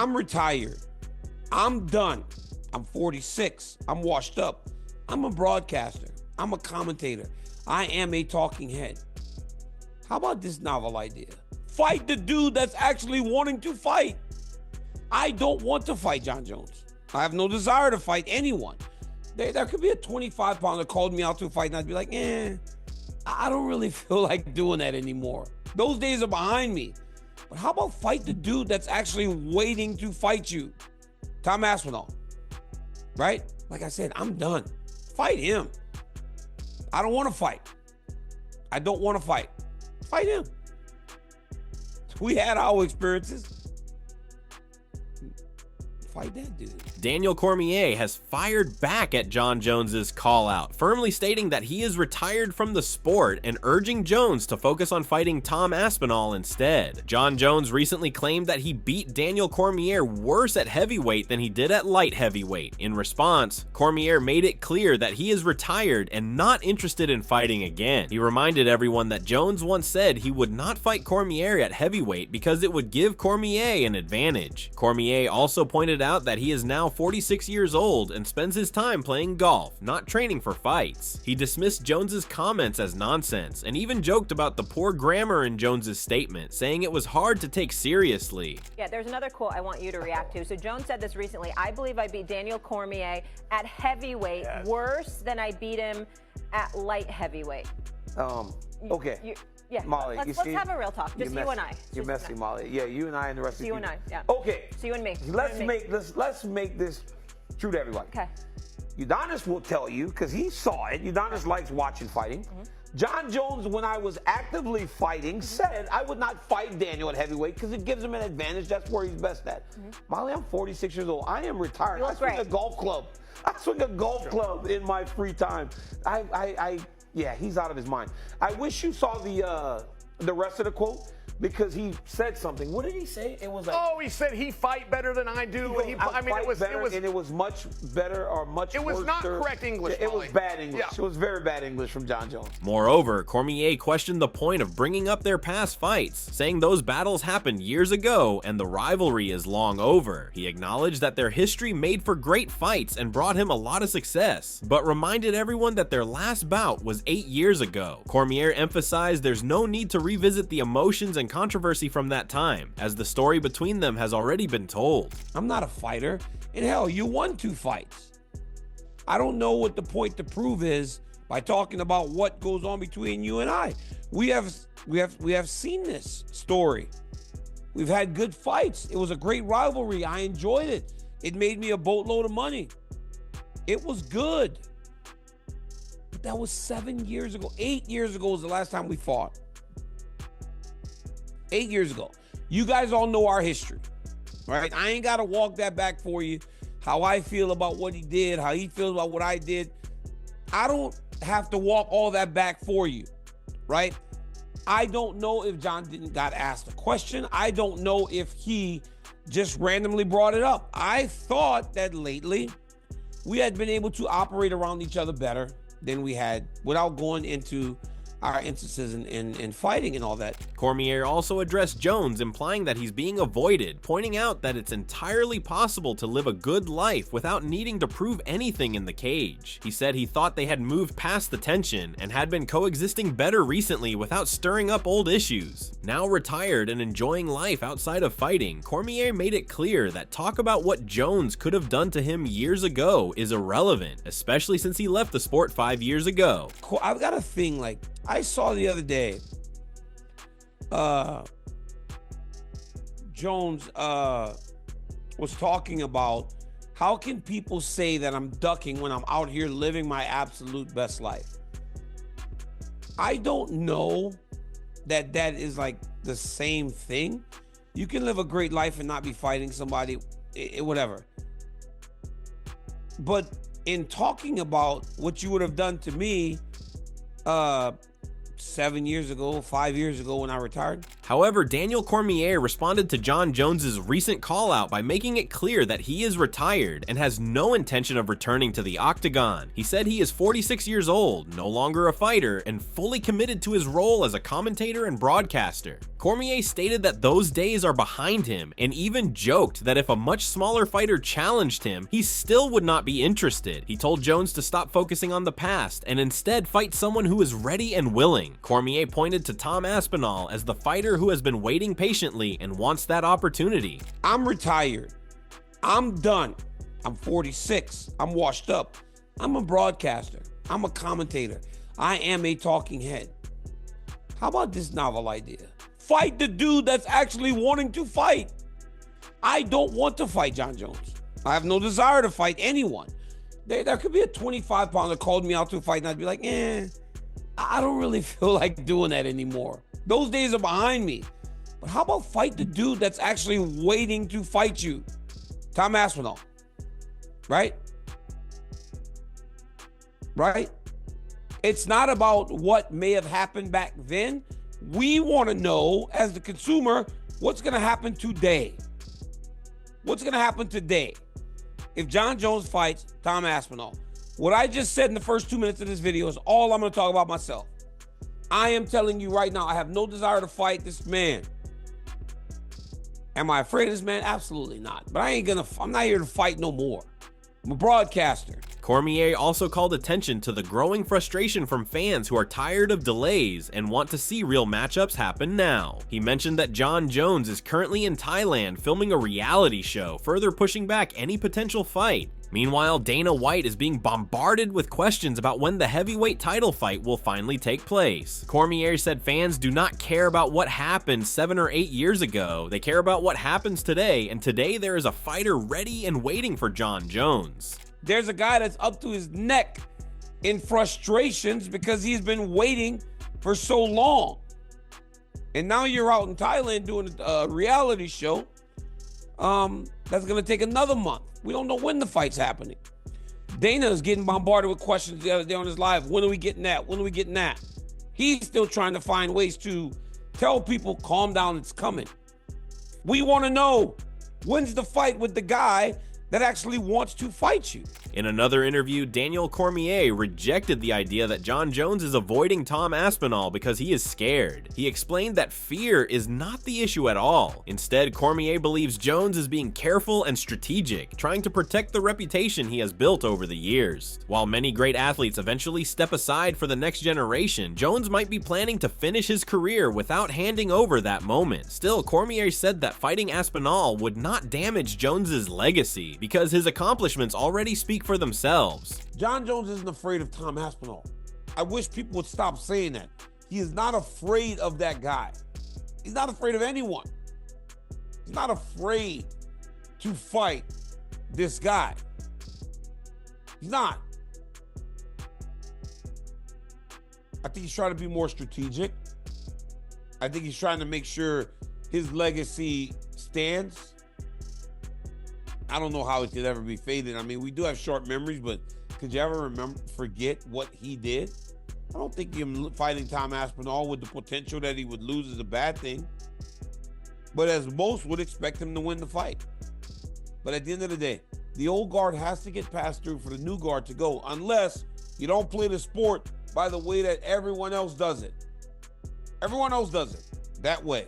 I'm retired. I'm done. I'm 46. I'm washed up. I'm a broadcaster. I'm a commentator. I am a talking head. How about this novel idea? Fight the dude that's actually wanting to fight. I don't want to fight Jon Jones. I have no desire to fight anyone. There could be a 25-pounder called me out to a fight, and I'd be like, I don't really feel like doing that anymore. Those days are behind me. But how about fight the dude that's actually waiting to fight you? Tom Aspinall, right? Like I said, I'm done. Fight him. I don't want to fight. I don't want to fight. Fight him. We had our experiences. Fight that dude. Daniel Cormier has fired back at Jon Jones's call-out, firmly stating that he is retired from the sport and urging Jones to focus on fighting Tom Aspinall instead. Jon Jones recently claimed that he beat Daniel Cormier worse at heavyweight than he did at light heavyweight. In response, Cormier made it clear that he is retired and not interested in fighting again. He reminded everyone that Jones once said he would not fight Cormier at heavyweight because it would give Cormier an advantage. Cormier also pointed out that he is now 46 years old and spends his time playing golf, not training for fights. He dismissed Jones's comments as nonsense and even joked about the poor grammar in Jones's statement, saying it was hard to take seriously. Yeah, there's another quote I want you to react to. So Jones said this recently: I believe I beat Daniel Cormier at heavyweight worse than I beat him at light heavyweight. Okay. Yeah, Molly, let's see, have a real talk. Just you and I. You're messy, Molly. Yeah, you and I and the rest of you and I. Yeah. Okay. So you and me. Let's make this true to everybody. Okay. Udonis will tell you, because he saw it. Udonis likes watching fighting. Jon Jones, when I was actively fighting, said I would not fight Daniel at heavyweight because it gives him an advantage. That's where he's best at. Molly, I'm 46 years old. I am retired. I swing a golf club. I swing a golf club in my free time. Yeah, he's out of his mind. I wish you saw the rest of the quote, because he said something. What did he say? It was like, he said he fight better than I do. It was much better or much It was worse not correct English, It was Molly. bad English. Yeah. It was very bad English from Jon Jones. Moreover, Cormier questioned the point of bringing up their past fights, saying those battles happened years ago and the rivalry is long over. He acknowledged that their history made for great fights and brought him a lot of success, but reminded everyone that their last bout was 8 years ago. Cormier emphasized there's no need to revisit the emotions and controversy from that time, as the story between them has already been told. I'm not a fighter, and hell, you won 2 fights. I don't know what the point to prove is by talking about what goes on between you and I. We have seen this story. We've had good fights. It was a great rivalry. I enjoyed it. It made me a boatload of money. It was good. But that was 7 years ago. 8 years ago was the last time we fought. 8 years ago. You guys all know our history, right? I ain't got to walk that back for you. How I feel about what he did, how he feels about what I did. I don't have to walk all that back for you, right? I don't know if Jon didn't got asked a question. I don't know if he just randomly brought it up. I thought that lately we had been able to operate around each other better than we had without going into our instances in fighting and all that. Cormier also addressed Jones, implying that he's being avoided, pointing out that it's entirely possible to live a good life without needing to prove anything in the cage. He said he thought they had moved past the tension and had been coexisting better recently without stirring up old issues. Now retired and enjoying life outside of fighting, Cormier made it clear that talk about what Jones could have done to him years ago is irrelevant, especially since he left the sport 5 years ago. I've got a thing, like, I saw the other day, Jones was talking about how can people say that I'm ducking when I'm out here living my absolute best life. I don't know that that is like the same thing. You can live a great life and not be fighting somebody, whatever. But in talking about what you would have done to me 7 years ago, 5 years ago when I retired. However, Daniel Cormier responded to Jon Jones's recent call-out by making it clear that he is retired and has no intention of returning to the octagon. He said he is 46 years old, no longer a fighter, and fully committed to his role as a commentator and broadcaster. Cormier stated that those days are behind him and even joked that if a much smaller fighter challenged him, he still would not be interested. He told Jones to stop focusing on the past and instead fight someone who is ready and willing. Cormier pointed to Tom Aspinall as the fighter who has been waiting patiently and wants that opportunity. I'm retired. I'm done. I'm 46. I'm washed up. I'm a broadcaster. I'm a commentator. I am a talking head. How about this novel idea? Fight the dude that's actually wanting to fight. I don't want to fight Jon Jones. I have no desire to fight anyone. There could be a 25-pounder that called me out to a fight and I'd be like, I don't really feel like doing that anymore. Those days are behind me. But how about fight the dude that's actually waiting to fight you? Tom Aspinall, right? Right? It's not about what may have happened back then. We want to know, as the consumer, what's going to happen today. What's going to happen today? If Jon Jones fights Tom Aspinall, what I just said in the first 2 minutes of this video is all I'm going to talk about myself. I am telling you right now, I have no desire to fight this man. Am I afraid of this man? Absolutely not. But I'm not here to fight no more. I'm a broadcaster. Cormier also called attention to the growing frustration from fans who are tired of delays and want to see real matchups happen now. He mentioned that Jon Jones is currently in Thailand filming a reality show, further pushing back any potential fight. Meanwhile, Dana White is being bombarded with questions about when the heavyweight title fight will finally take place. Cormier said fans do not care about what happened 7 or 8 years ago. They care about what happens today, and today there is a fighter ready and waiting for Jon Jones. There's a guy that's up to his neck in frustrations because he's been waiting for so long. And now you're out in Thailand doing a reality show that's going to take another month. We don't know when the fight's happening. Dana is getting bombarded with questions the other day on his live. When are we getting that? When are we getting that? He's still trying to find ways to tell people, calm down, it's coming. We want to know, when's the fight with the guy that actually wants to fight you? In another interview, Daniel Cormier rejected the idea that Jon Jones is avoiding Tom Aspinall because he is scared. He explained that fear is not the issue at all. Instead, Cormier believes Jones is being careful and strategic, trying to protect the reputation he has built over the years. While many great athletes eventually step aside for the next generation, Jones might be planning to finish his career without handing over that moment. Still, Cormier said that fighting Aspinall would not damage Jones's legacy because his accomplishments already speak for themselves. Jon Jones isn't afraid of Tom Aspinall. I wish people would stop saying that. He is not afraid of that guy. He's not afraid of anyone. He's not afraid to fight this guy. He's not. I think he's trying to be more strategic. I think he's trying to make sure his legacy stands. I don't know how it could ever be faded. I mean, we do have short memories, but could you ever forget what he did? I don't think him fighting Tom Aspinall with the potential that he would lose is a bad thing. But as most would expect him to win the fight. But at the end of the day, the old guard has to get passed through for the new guard to go, unless you don't play the sport by the way that everyone else does it. Everyone else does it that way.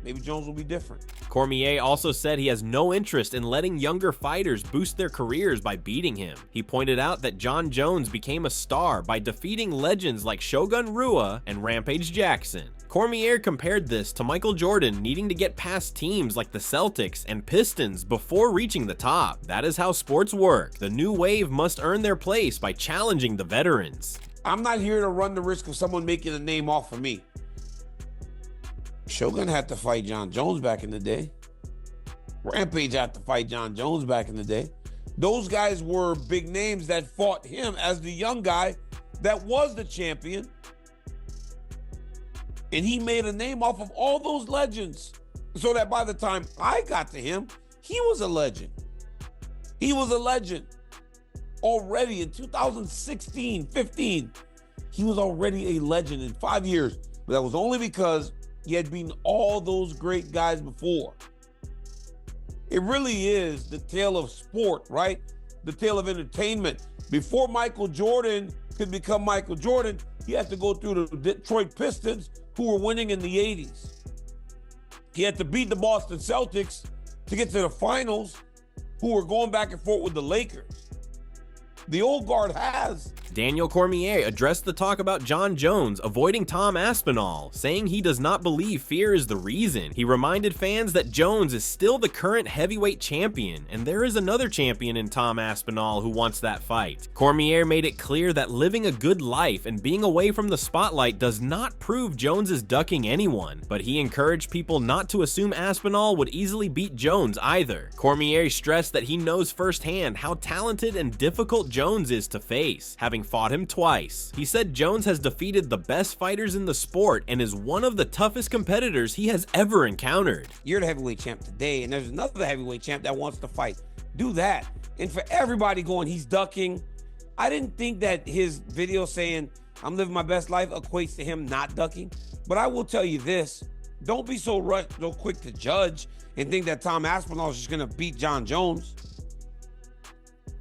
Maybe Jones will be different. Cormier also said he has no interest in letting younger fighters boost their careers by beating him. He pointed out that Jon Jones became a star by defeating legends like Shogun Rua and Rampage Jackson. Cormier compared this to Michael Jordan needing to get past teams like the Celtics and Pistons before reaching the top. That is how sports work. The new wave must earn their place by challenging the veterans. I'm not here to run the risk of someone making a name off of me. Shogun had to fight Jon Jones back in the day. Rampage had to fight Jon Jones back in the day. Those guys were big names that fought him as the young guy that was the champion. And he made a name off of all those legends. So that by the time I got to him, he was a legend. He was a legend. Already in 2016, 15, he was already a legend in 5 years. But that was only because He had beaten all those great guys before. It really is the tale of sport, right? The tale of entertainment. Before Michael Jordan could become Michael Jordan, he had to go through the Detroit Pistons, who were winning in the 80s. He had to beat the Boston Celtics to get to the finals, who were going back and forth with the Lakers. The old guard has. Daniel Cormier addressed the talk about Jon Jones avoiding Tom Aspinall, saying he does not believe fear is the reason. He reminded fans that Jones is still the current heavyweight champion, and there is another champion in Tom Aspinall who wants that fight. Cormier made it clear that living a good life and being away from the spotlight does not prove Jones is ducking anyone, but he encouraged people not to assume Aspinall would easily beat Jones either. Cormier stressed that he knows firsthand how talented and difficult Jones is to face, having fought him twice. He said Jones has defeated the best fighters in the sport and is one of the toughest competitors he has ever encountered. You're the heavyweight champ today, and there's another heavyweight champ that wants to fight. Do that. And for everybody going, he's ducking. I didn't think that his video saying, I'm living my best life, equates to him not ducking. But I will tell you this, don't be so quick to judge and think that Tom Aspinall is just gonna beat Jon Jones.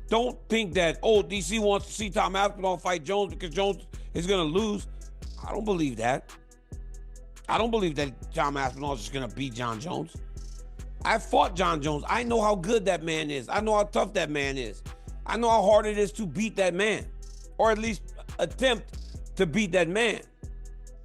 Don't think that, oh, DC wants to see Tom Aspinall fight Jones because Jones is going to lose. I don't believe that. I don't believe that Tom Aspinall is just going to beat Jon Jones. I fought Jon Jones. I know how good that man is. I know how tough that man is. I know how hard it is to beat that man, or at least attempt to beat that man.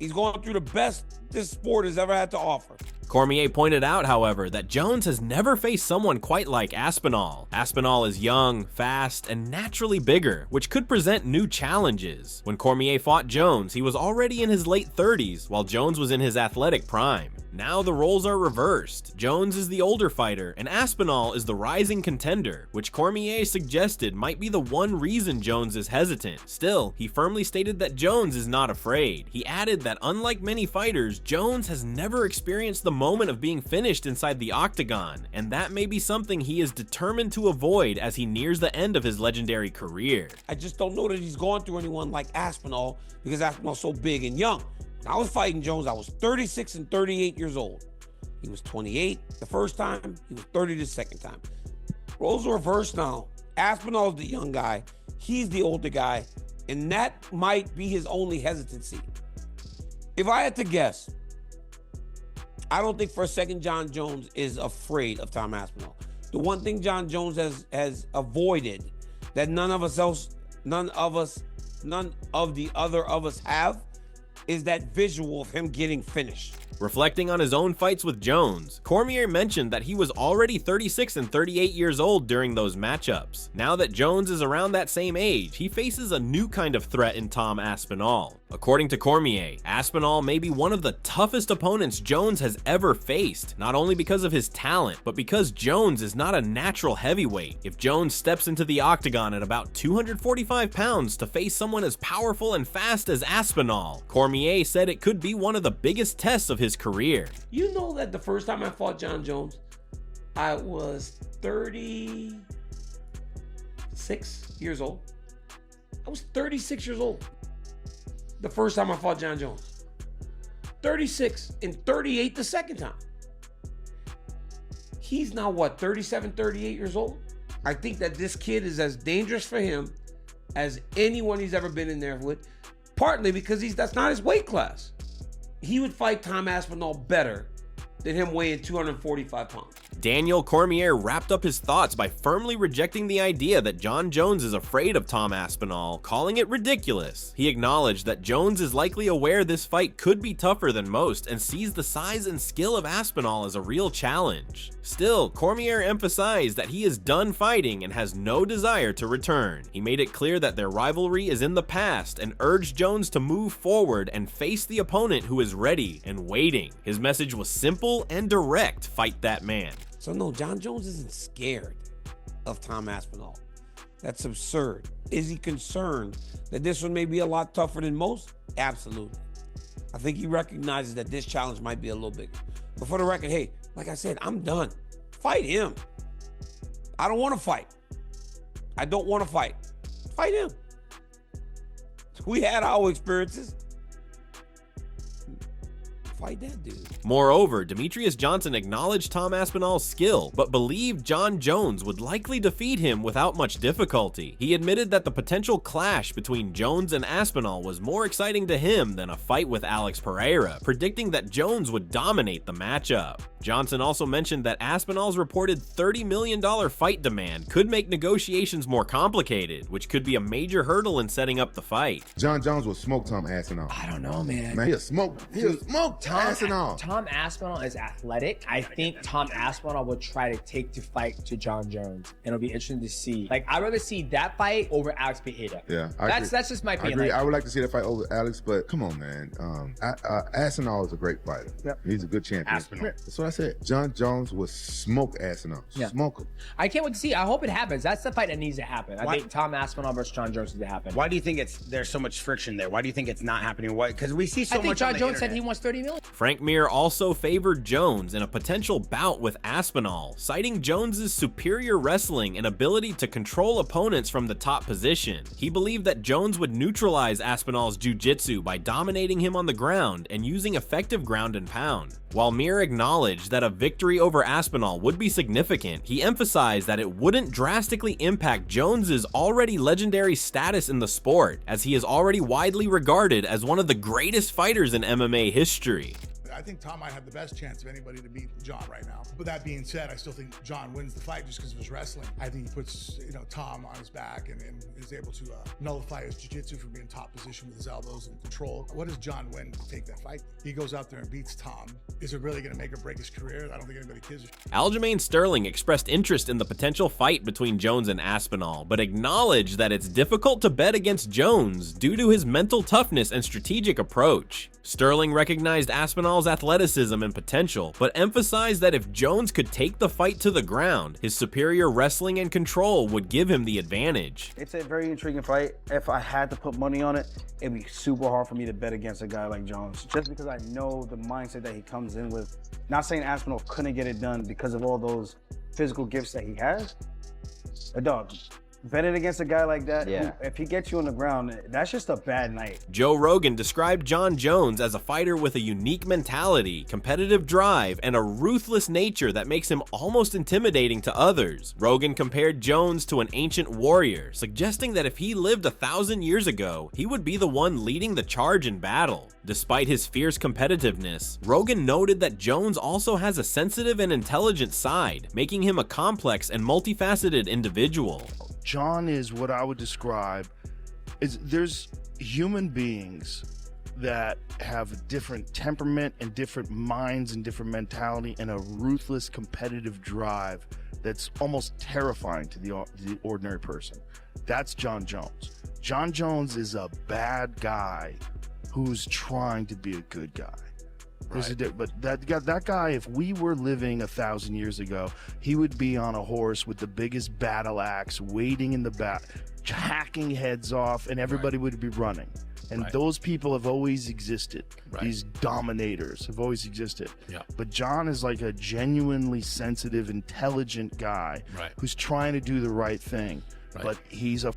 He's going through the best this sport has ever had to offer. Cormier pointed out, however, that Jones has never faced someone quite like Aspinall. Aspinall is young, fast, and naturally bigger, which could present new challenges. When Cormier fought Jones, he was already in his late 30s, while Jones was in his athletic prime. Now the roles are reversed. Jones is the older fighter, and Aspinall is the rising contender, which Cormier suggested might be the one reason Jones is hesitant. Still, he firmly stated that Jones is not afraid. He added that unlike many fighters, Jones has never experienced the moment of being finished inside the octagon, and that may be something he is determined to avoid as he nears the end of his legendary career. I just don't know that he's gone through anyone like Aspinall because Aspinall's so big and young. When I was fighting Jones, I was 36 and 38 years old. He was 28 the first time, he was 30 the second time. Roles are reversed now. Aspinall's the young guy, he's the older guy, and that might be his only hesitancy. If I had to guess, I don't think for a second Jon Jones is afraid of Tom Aspinall. The one thing Jon Jones has avoided that none of the other of us have is that visual of him getting finished. Reflecting on his own fights with Jones, Cormier mentioned that he was already 36 and 38 years old during those matchups. Now that Jones is around that same age, he faces a new kind of threat in Tom Aspinall. According to Cormier, Aspinall may be one of the toughest opponents Jones has ever faced, not only because of his talent, but because Jones is not a natural heavyweight. If Jones steps into the octagon at about 245 pounds to face someone as powerful and fast as Aspinall, Cormier said it could be one of the biggest tests of his career. You know that the first time I fought Jon Jones, I was 36 years old. I was 36 years old the first time I fought Jon Jones. 36 and 38 the second time. He's now what, 37, 38 years old? I think that this kid is as dangerous for him as anyone he's ever been in there with, partly because that's not his weight class. He would fight Tom Aspinall better than him weighing 245 pounds. Daniel Cormier wrapped up his thoughts by firmly rejecting the idea that Jon Jones is afraid of Tom Aspinall, calling it ridiculous. He acknowledged that Jones is likely aware this fight could be tougher than most and sees the size and skill of Aspinall as a real challenge. Still, Cormier emphasized that he is done fighting and has no desire to return. He made it clear that their rivalry is in the past and urged Jones to move forward and face the opponent who is ready and waiting. His message was simple and direct: fight that man. So no, Jon Jones isn't scared of Tom Aspinall. That's absurd. Is he concerned that this one may be a lot tougher than most? Absolutely. I think he recognizes that this challenge might be a little bigger. But for the record, hey, like I said, I'm done. Fight him. I don't want to fight. I don't want to fight. Fight him. We had our experiences. fight that dude. Moreover, Demetrius Johnson acknowledged Tom Aspinall's skill, but believed Jon Jones would likely defeat him without much difficulty. He admitted that the potential clash between Jones and Aspinall was more exciting to him than a fight with Alex Pereira, predicting that Jones would dominate the matchup. Johnson also mentioned that Aspinall's reported $30 million fight demand could make negotiations more complicated, which could be a major hurdle in setting up the fight. Jon Jones will smoke Tom Aspinall. I don't know, man. Man, he'll smoke Tom Aspinall. Tom Aspinall is athletic. I think Tom Aspinall will try to take the fight to Jon Jones. And it'll be interesting to see. Like, I'd rather see that fight over Alex Pereira. Yeah, that's just my opinion. I agree. Like, I would like to see that fight over Alex, but come on, man. Aspinall is a great fighter. Yep. He's a good champion. Aspinall. That's what I said. Jon Jones will smoke Aspinall. Yeah. Smoke him. I can't wait to see. I hope it happens. That's the fight that needs to happen. I think Tom Aspinall versus Jon Jones needs to happen. Why do you think there's so much friction there? Why do you think it's not happening? Why? Because we see so I think much. Jon Jones said he wants $30 million. Frank Mir also favored Jones in a potential bout with Aspinall, citing Jones's superior wrestling and ability to control opponents from the top position. He believed that Jones would neutralize Aspinall's jiu-jitsu by dominating him on the ground and using effective ground and pound. While Mir acknowledged that a victory over Aspinall would be significant, he emphasized that it wouldn't drastically impact Jones's already legendary status in the sport, as he is already widely regarded as one of the greatest fighters in MMA history. I think Tom might have the best chance of anybody to beat Jon right now. But that being said, I still think Jon wins the fight just because of his wrestling. I think he puts, Tom on his back and is able to nullify his jiu-jitsu from being top position with his elbows and control. What does Jon win to take that fight? He goes out there and beats Tom. Is it really going to make or break his career? I don't think anybody cares. Aljamain Sterling expressed interest in the potential fight between Jones and Aspinall, but acknowledged that it's difficult to bet against Jones due to his mental toughness and strategic approach. Sterling recognized Aspinall's athleticism and potential, but emphasized that if Jones could take the fight to the ground, his superior wrestling and control would give him the advantage. It's a very intriguing fight. If I had to put money on it, it'd be super hard for me to bet against a guy like Jones, just because I know the mindset that he comes in with. Not saying Aspinall couldn't get it done because of all those physical gifts that he has. But dog, betting against a guy like that, if he gets you on the ground, that's just a bad night. Joe Rogan described Jon Jones as a fighter with a unique mentality, competitive drive, and a ruthless nature that makes him almost intimidating to others. Rogan compared Jones to an ancient warrior, suggesting that if he lived 1,000 years ago, he would be the one leading the charge in battle. Despite his fierce competitiveness, Rogan noted that Jones also has a sensitive and intelligent side, making him a complex and multifaceted individual. Jon is what I would describe is there's human beings that have a different temperament and different minds and different mentality and a ruthless competitive drive that's almost terrifying to the ordinary person. That's Jon Jones. Jon Jones is a bad guy who's trying to be a good guy. Right. But that guy, if we were living 1,000 years ago, he would be on a horse with the biggest battle axe, waiting in the back, hacking heads off, and everybody would be running. And those people have always existed. These dominators have always existed. But Jon is like a genuinely sensitive, intelligent guy who's trying to do the right thing. But he's a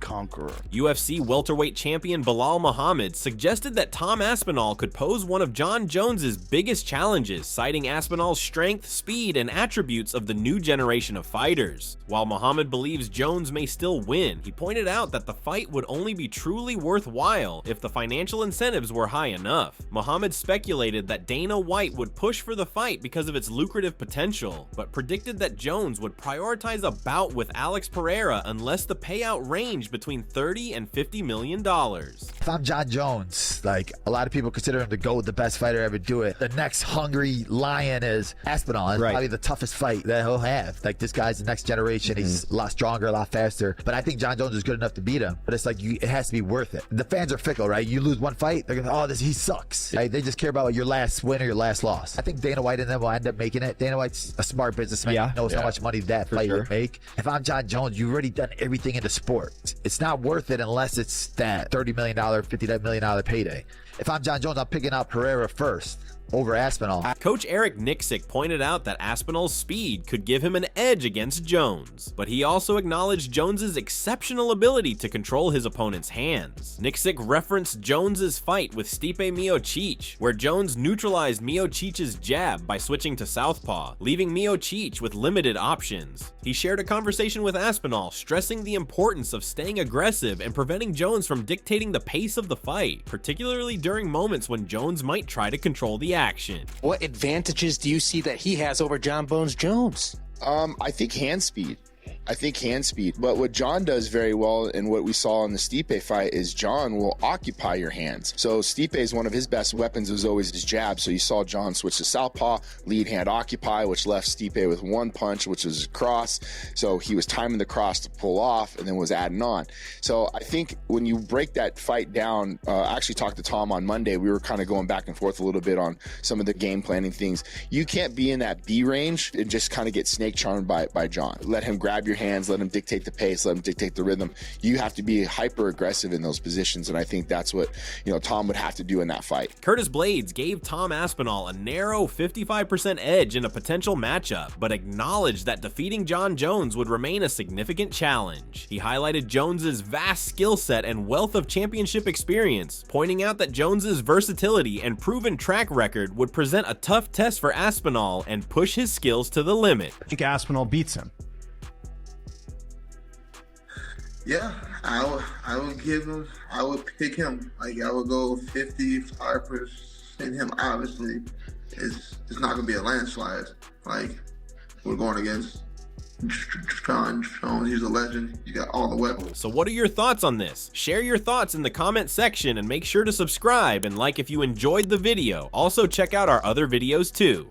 conqueror. UFC welterweight champion Bilal Muhammad suggested that Tom Aspinall could pose one of Jon Jones's biggest challenges, citing Aspinall's strength, speed, and attributes of the new generation of fighters. While Muhammad believes Jones may still win, he pointed out that the fight would only be truly worthwhile if the financial incentives were high enough. Muhammad speculated that Dana White would push for the fight because of its lucrative potential, but predicted that Jones would prioritize a bout with Alex Pereira unless the payout range between $30 and $50 million. If I'm Jon Jones, like a lot of people consider him the GOAT, the best fighter ever do it. The next hungry lion is Aspinall. It's probably the toughest fight that he'll have. Like this guy's the next generation. He's a lot stronger, a lot faster. But I think Jon Jones is good enough to beat him. But it's like it has to be worth it. The fans are fickle, right? You lose one fight, they're gonna he sucks. Right? They just care about your last win or your last loss. I think Dana White and them will end up making it. Dana White's a smart businessman. He knows how much money that fight would make. If I'm Jon Jones, you've already done everything in the sport. It's not worth it unless it's that $30 million, $50 million payday. If I'm Jon Jones, I'm picking out Pereira first. over Aspinall. Coach Eric Nixick pointed out that Aspinall's speed could give him an edge against Jones, but he also acknowledged Jones's exceptional ability to control his opponent's hands. Nixick referenced Jones's fight with Stipe Miocic, where Jones neutralized Miocic's jab by switching to southpaw, leaving Miocic with limited options. He shared a conversation with Aspinall, stressing the importance of staying aggressive and preventing Jones from dictating the pace of the fight, particularly during moments when Jones might try to control the action. What advantages do you see that he has over Jon Bones Jones? I think hand speed. But what Jon does very well, and what we saw in the Stipe fight, is Jon will occupy your hands. So Stipe is one of his best weapons was always his jab. So you saw Jon switch to southpaw, lead hand occupy, which left Stipe with one punch, which was a cross. So he was timing the cross to pull off and then was adding on. So I think when you break that fight down, I actually talked to Tom on Monday. We were kind of going back and forth a little bit on some of the game planning things. You can't be in that B range and just kind of get snake charmed by Jon. Let him grab your hands, let him dictate the pace, let him dictate the rhythm. You have to be hyper aggressive in those positions, and I think that's what Tom would have to do in that fight. Curtis Blades gave Tom Aspinall a narrow 55% edge in a potential matchup, but acknowledged that defeating Jon Jones would remain a significant challenge. He highlighted Jones's vast skill set and wealth of championship experience, pointing out that Jones's versatility and proven track record would present a tough test for Aspinall and push his skills to the limit. I think Aspinall beats him. Yeah, I would pick him. Like, I would go 55% him. Obviously, it's not gonna be a landslide. Like, we're going against Jon Jones. He's a legend. You got all the weapons. So what are your thoughts on this? Share your thoughts in the comment section and make sure to subscribe and like if you enjoyed the video. Also check out our other videos too.